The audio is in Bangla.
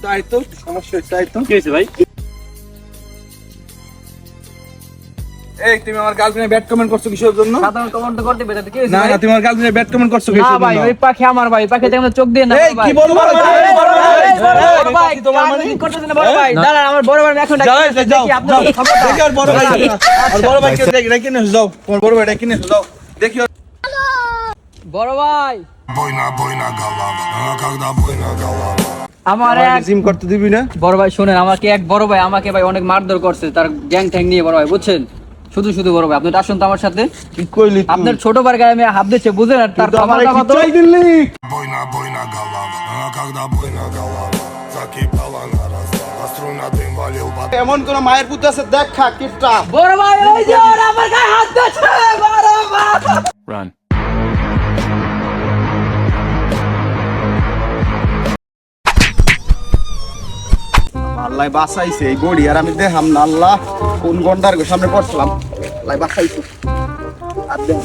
তাই তো সমস্যা তাই তো কি হয়েছে ভাই? এই তুমি আমার গার্লফ্রেন্ডে ব্যাড কমেন্ট করছো কিসের জন্য? সাধারণ কমেন্ট করতে বেটা কি হয়েছে না ভাই? না তুমি আমার গার্লফ্রেন্ডে ব্যাড কমেন্ট করছো না কিসের ভাই জন্য? ওই পাখি আমার ভাই পাখি দেখলে চোখ দিয়ে না এই কি বলবো বড় ভাই বড় ভাই তোমার কাজ মানে করতেছেন না বড় ভাই দাঁড়ান আমার বড় ভাই এখন যাও যাও দেখি আপনার খবর দেখি আর বড় ভাই আর বড় ভাই কে রেখে নিয়ে যাও তোমার বড় ভাই রেখে নিয়ে যাও দেখি বড় ভাই Бойна голова, а когда бойна голова. আমার এক জিম করতে দিবি না? বড় ভাই শুনেন আমাকে এক বড় ভাই আমাকে ভাই অনেক মারধর করছে তার গ্যাং ট্যাং নিয়ে বড় ভাই বুঝছেন শুধু শুধু বড় ভাই আপনি তো আসুন তো আমার সাথে কি কইলি তুই? আপনার ছোট ভাই গায়ে আমি হাত দিচ্ছে বুঝেন আর তার তুই তো আমারে ক্ষমতা কি কত চাই দিলি? Бойна голова, а когда бойна голова. Закипала на раз, а струна дым валил под... এমন কোন মায়ের পুত আছে দেখ খা কিপটা বড় ভাই ওই যে ওরা আমার গায়ে হাত দিচ্ছে বড় ভাই রান। আল্লাহ বাঁচাইছে এই বড়ি আর আমি দেখাম না আল্লাহ কোন গন্ডার সামনে পড়ছিলাম আল্লাহ বাঁচাইছে আর দেখ